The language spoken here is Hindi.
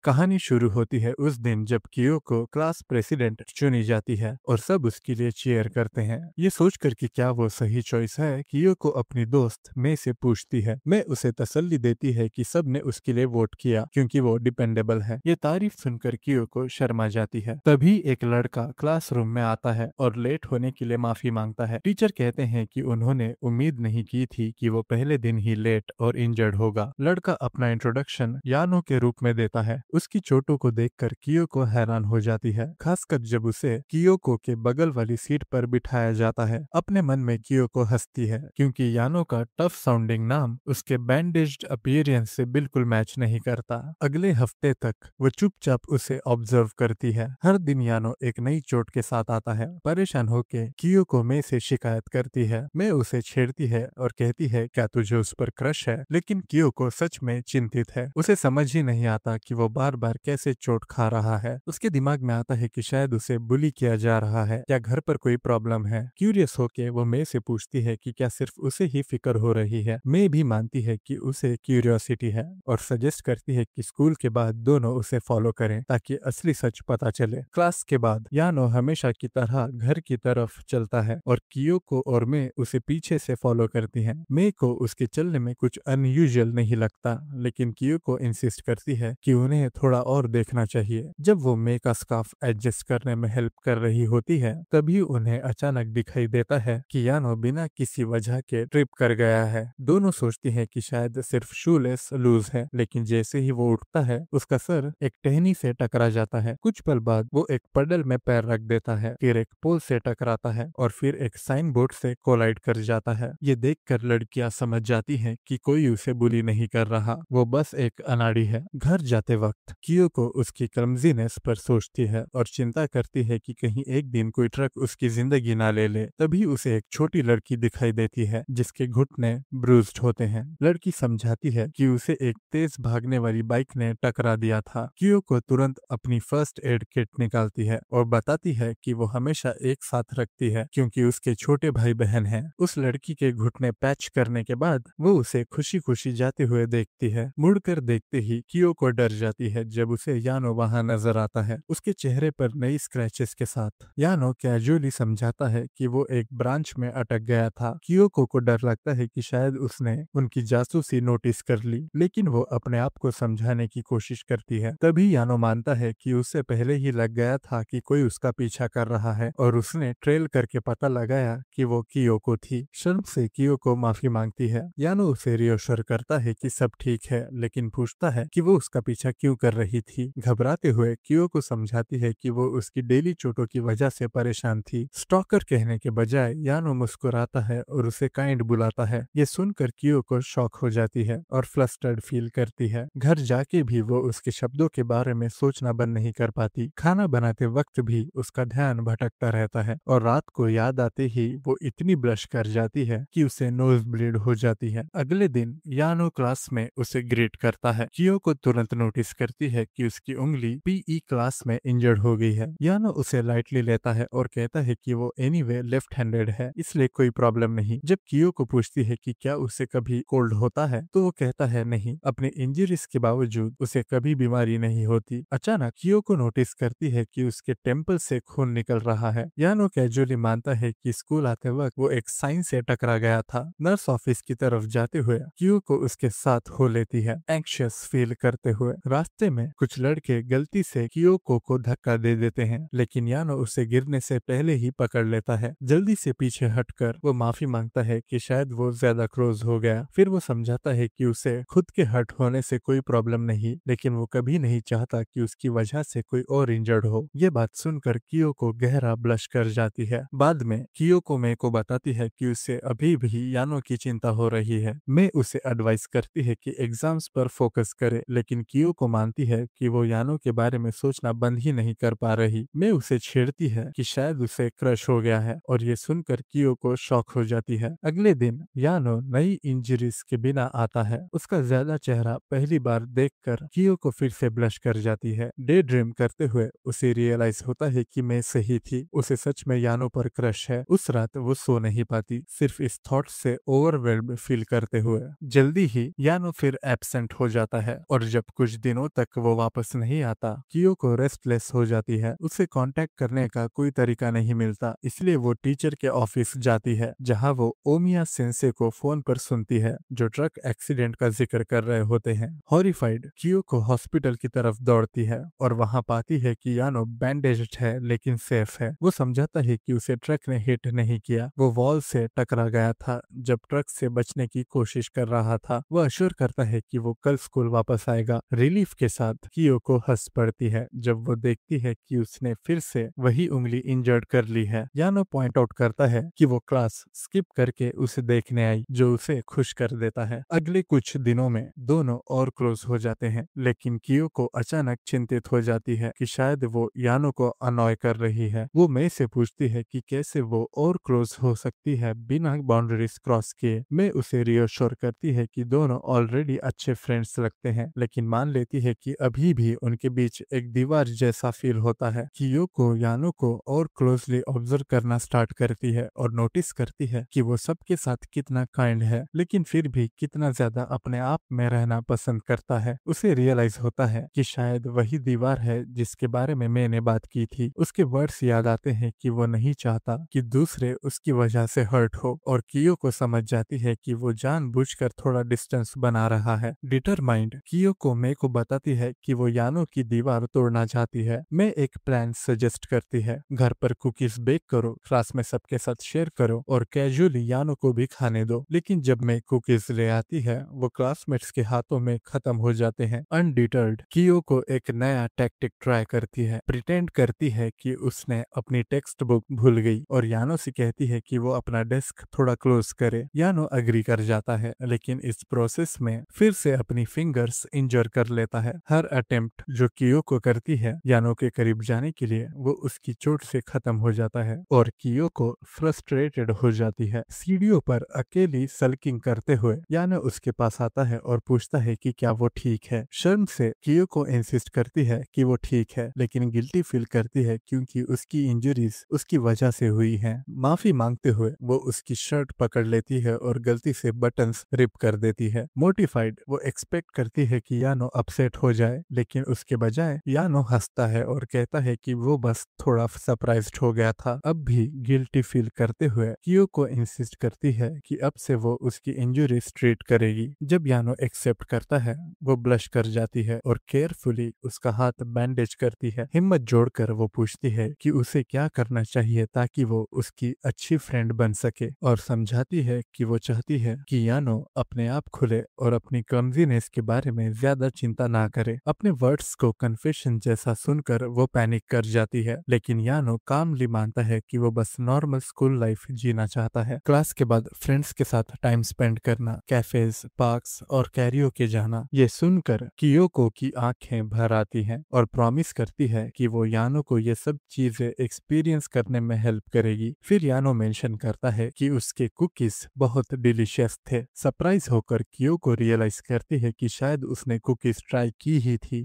कहानी शुरू होती है उस दिन जब कियोको क्लास प्रेसिडेंट चुनी जाती है और सब उसके लिए चीयर करते हैं। ये सोचकर कि क्या वो सही चॉइस है, कियोको अपनी दोस्त मे से पूछती है। मैं उसे तसल्ली देती है कि सब ने उसके लिए वोट किया क्योंकि वो डिपेंडेबल है। ये तारीफ सुनकर कियोको शर्मा जाती है। तभी एक लड़का क्लासरूम में आता है और लेट होने के लिए माफी मांगता है। टीचर कहते हैं कि उन्होंने उम्मीद नहीं की थी कि वो पहले दिन ही लेट और इंजर्ड होगा। लड़का अपना इंट्रोडक्शन यानो के रूप में देता है। उसकी चोटों को देखकर कियोको हैरान हो जाती है, खासकर जब उसे कियोको के बगल वाली सीट पर बिठाया जाता है। अपने मन में कियोको हंसती है क्योंकि यानो का टफ साउंडिंग नाम उसके बैंडेज्ड अपीयरेंस से बिल्कुल मैच नहीं करता। अगले हफ्ते तक वो चुपचाप उसे ऑब्जर्व करती है। हर दिन यानो एक नई चोट के साथ आता है। परेशान होके कियोको मे से शिकायत करती है। मैं उसे छेड़ती है और कहती है क्या तुझे उस पर क्रश है, लेकिन कियोको सच में चिंतित है। उसे समझ ही नहीं आता कि वो बार बार कैसे चोट खा रहा है। उसके दिमाग में आता है कि शायद उसे बुली किया जा रहा है या घर पर कोई प्रॉब्लम है। क्यूरियस होके वो मे से पूछती है कि क्या सिर्फ उसे ही फिक्र हो रही है। मे भी मानती है कि उसे क्यूरियोसिटी है और सजेस्ट करती है कि स्कूल के बाद दोनों उसे फॉलो करें ताकि असली सच पता चले। क्लास के बाद यानो हमेशा की तरह घर की तरफ चलता है और कियोको और मे उसे पीछे से फॉलो करती हैं। मे को उसके चलने में कुछ अनयूजुअल नहीं लगता, लेकिन कियोको इंसिस्ट करती है कि उन्हें थोड़ा और देखना चाहिए। जब वो मे का स्कार्फ एडजस्ट करने में हेल्प कर रही होती है, तभी उन्हें अचानक दिखाई देता है कि यानो बिना किसी वजह के ट्रिप कर गया है। दोनों सोचती हैं कि शायद सिर्फ शूलेस लूज है, लेकिन जैसे ही वो उठता है उसका सर एक टहनी से टकरा जाता है। कुछ पल बाद वो एक पडल में पैर रख देता है, फिर एक पोल से टकराता है और फिर एक साइन बोर्ड से कोलाइड कर जाता है। ये देखकर लड़कियां समझ जाती हैं कि कोई उसे बुली नहीं कर रहा, वो बस एक अनाड़ी है। घर जाते वक्त कियोको उसकी क्लमजीनेस पर सोचती है और चिंता करती है कि कहीं एक दिन कोई ट्रक उसकी जिंदगी ना ले ले। तभी उसे एक छोटी लड़की दिखाई देती है जिसके घुटने ब्रूज्ड होते हैं। लड़की समझाती है कि उसे एक तेज भागने वाली बाइक ने टकरा दिया था। कियोको तुरंत अपनी फर्स्ट एड किट निकालती है और बताती है कि वो हमेशा एक साथ रखती है क्योंकि उसके छोटे भाई बहन हैं। उस लड़की के घुटने पैच करने के बाद वो उसे खुशी खुशी जाते हुए देखती है। मुड़कर देखते ही कियोको डर जाती है जब उसे यानो वहां नजर आता है, उसके चेहरे पर नई स्क्रैचेस के साथ। यानो कैजुअली समझाता है कि वो एक ब्रांच में अटक गया था। कियोको को डर लगता है कि शायद उसने उनकी जासूसी नोटिस कर ली, लेकिन वो अपने आप को समझाने की कोशिश करती है। तभी यानो मानता है कि उससे पहले ही लग गया था कि कोई उसका पीछा कर रहा है और उसने ट्रेल करके पता लगाया कि वो कियोको थी। शर्म से कियोको माफी मांगती है। यानो उसे रियोश्योर करता है कि सब ठीक है, लेकिन पूछता है कि वो उसका पीछा क्यों कर रही थी। घबराते हुए कियोको समझाती है कि वो उसकी डेली चोटों की वजह से परेशान थी। स्टॉकर कहने के बजाय यानो मुस्कुराता है और उसे काइंड बुलाता है। ये सुनकर कियोको शॉक हो जाती है और फ्लस्टर्ड फील करती है। घर जाके भी वो उसके शब्दों के बारे में सोचना बंद नहीं कर पाती। खाना बनाते वक्त भी उसका ध्यान भटकता रहता है और रात को याद आते ही वो इतनी ब्लश कर जाती है कि उसे नोज ब्लीड हो जाती है। अगले दिन यानो क्लास में उसे ग्रीट करता है। कियोको तुरंत नोटिस करती है कि उसकी उंगली पीई क्लास में इंजर्ड हो गई है। यानो उसे लाइटली लेता है और कहता है कि वो एनीवे लेफ्ट हैंडेड है, इसलिए कोई प्रॉब्लम नहीं। जब कियोको पूछती है कि क्या उसे कभी कोल्ड होता है, तो वो कहता है नहीं, अपने इंजरीज के बावजूद उसे कभी बीमारी नहीं होती। अचानक कियोको नोटिस करती है कि उसके टेम्पल से खून निकल रहा है। यानो कैजुअली मानता है कि स्कूल आते वक्त वो एक साइन से टकरा गया था। नर्स ऑफिस की तरफ जाते हुए कियोको उसके साथ हो लेती है, एंक्शियस फील करते हुए। रास्ते में कुछ लड़के गलती से कियोको को धक्का दे देते हैं, लेकिन यानो उसे गिरने से पहले ही पकड़ लेता है। जल्दी से पीछे हटकर वो माफी मांगता है कि शायद वो ज्यादा क्लोज हो गया। फिर वो समझाता है कि उसे खुद के हर्ट होने से कोई प्रॉब्लम नहीं, लेकिन वो कभी नहीं चाहता कि उसकी वजह से कोई और इंजर्ड हो। ये बात सुनकर कियोको गहरा ब्लश कर जाती है। बाद में कियोको मे को बताती है कि उसे अभी भी यानो की चिंता हो रही है। मे उसे एडवाइस करती है कि एग्जाम्स पर फोकस करे, लेकिन कियोको मानती है कि वो यानो के बारे में सोचना बंद ही नहीं कर पा रही। मे उसे छेड़ती है कि शायद उसे क्रश हो गया है और ये सुनकर कियोको शॉक हो जाती है। अगले दिन यानो नई इंजरीज के बिना आता है। उसका ज्यादा चेहरा पहली बार देखकर कियोको फिर से ब्लश कर जाती है। डे ड्रीम करते हुए उसे रियलाइज होता है कि मैं सही थी, उसे सच में यानो पर क्रश है। उस रात वो सो नहीं पाती, सिर्फ इस थॉट से ओवरवेल्ड फील करते हुए। जल्दी ही यानो फिर एब्सेंट हो जाता है और जब कुछ दिनों तक वो वापस नहीं आता, कियोको रेस्टलेस हो जाती है। उसे कांटेक्ट करने का कोई तरीका नहीं मिलता, इसलिए वो टीचर के ऑफिस जाती है, जहां वो ओमिया सेंसे को फोन पर सुनती है, जो ट्रक एक्सीडेंट का जिक्र कर रहे होते हैं। हॉरिफाइड कियोको हॉस्पिटल की तरफ दौड़ती है और वहां पाती है कि यानो बैंडेज्ड है लेकिन सेफ है। वो समझाता है कि उसे ट्रक ने हिट नहीं किया, वो वॉल से टकरा गया था जब ट्रक से बचने की कोशिश कर रहा था। वह अश्योर करता है कि वो कल स्कूल वापस आएगा। रिलीफ के साथ कियोको हंस पड़ती है जब वो देखती है कि उसने फिर से वही उंगली इंजर्ड कर ली है। यानो पॉइंट आउट करता है कि वो क्लास स्किप करके उसे देखने आई, जो उसे खुश कर देता है। अगले कुछ दिनों में दोनों और क्लोज हो जाते हैं, लेकिन कियोको अचानक चिंतित हो जाती है कि शायद वो यानो को अनॉय कर रही है। वो मई से पूछती है कि कैसे वो और क्लोज हो सकती है बिना बाउंड्रीज क्रॉस किए। मैं उसे रियोश्योर करती है कि दोनों ऑलरेडी अच्छे फ्रेंड्स लगते हैं, लेकिन मान लेती है कि अभी भी उनके बीच एक दीवार जैसा फील होता है। कियोको यानो को और क्लोजली ऑब्जर्व करना स्टार्ट करती है और नोटिस करती है कि वो सबके साथ कितना काइंड है, लेकिन फिर भी कितना ज्यादा अपने आप में रहना पसंद करता है। उसे रियलाइज होता है कि शायद वही दीवार है जिसके बारे में मैंने बात की थी। उसके वर्ड्स याद आते हैं कि वो नहीं चाहता कि दूसरे उसकी वजह से हर्ट हो, और कियोको समझ जाती है कि वो जानबूझकर थोड़ा डिस्टेंस बना रहा है। डिटरमाइंड कियोको मे को बताती है कि वो यानो की दीवार तोड़ना चाहती है। मैं एक प्लान सजेस्ट करती है, घर पर कुकीज बेक करो, क्लास में सबके साथ शेयर करो और कैजुअली यानो को भी खाने दो। लेकिन जब मैं कुकीज ले आती है, वो क्लासमेट्स के हाथों में खत्म हो जाते हैं। अनडिटर्ड कियोको एक नया टैक्टिक ट्राई करती है, प्रिटेंड करती है कि उसने अपनी टेक्स्ट बुक भूल गई और यानो से कहती है कि वो अपना डेस्क थोड़ा क्लोज करे। यानो अग्री कर जाता है, लेकिन इस प्रोसेस में फिर से अपनी फिंगर्स इंजर कर लेता है। हर अटेम्प्ट जो कियोको करती है यानो के करीब जाने के लिए, वो उसकी चोट से खत्म हो जाता है और कियोको फ्रस्ट्रेटेड हो जाती है। सीढ़ियों पर अकेली सल्किंग करते हुए यानो उसके पास आता है और पूछता है कि क्या वो ठीक है। शर्म से कियोको इंसिस्ट करती है कि वो ठीक है, लेकिन गिल्टी फील करती है क्योंकि उसकी इंजरीज उसकी वजह से हुई हैं। माफी मांगते हुए वो उसकी शर्ट पकड़ लेती है और गलती से बटन्स रिप कर देती है। मोटिफाइड वो एक्सपेक्ट करती है कि यानो अपसेट हो जाए, लेकिन उसके बजाय यानो हंसता है और कहता है कि वो बस थोड़ा सरप्राइज्ड हो गया था। अब भी गिल्टी फील करते हुए कियोको इंसिस्ट करती है कि अब से वो उसकी इंजरीज ट्रीट करेगी। जब यानो एक्सेप्ट करता है, वो ब्लश कर जाती है और केयरफुली उसका हाथ बैंडेज करती है। हिम्मत जोड़कर वो पूछती है कि उसे क्या करना चाहिए ताकि वो उसकी अच्छी फ्रेंड बन सके, और समझाती है कि वो चाहती है कि यानो अपने आप खुले और अपनी क्लमजीनेस के बारे में ज्यादा चिंता ना करे। अपने वर्ड्स को कन्फेशन जैसा सुनकर वो पैनिक कर जाती है, लेकिन यानो कामली मानता है कि वो बस नॉर्मल स्कूल लाइफ जीना चाहता है। क्लास के बाद फ्रेंड्स के साथ टाइम स्पेंड करना, कैफेज, पार्क्स और कैरियोके जाना, ये सुनकर कियोको की आंखें भर आती हैं और प्रॉमिस करती है कि वो यानो को ये सब चीजें एक्सपीरियंस करने में हेल्प करेगी। फिर यानो मेंशन करता है कि उसके कुकीज बहुत डिलीशियस थे। सरप्राइज होकर कियोको रियलाइज करती है कि शायद उसने कुकीज ट्राई की ही थी।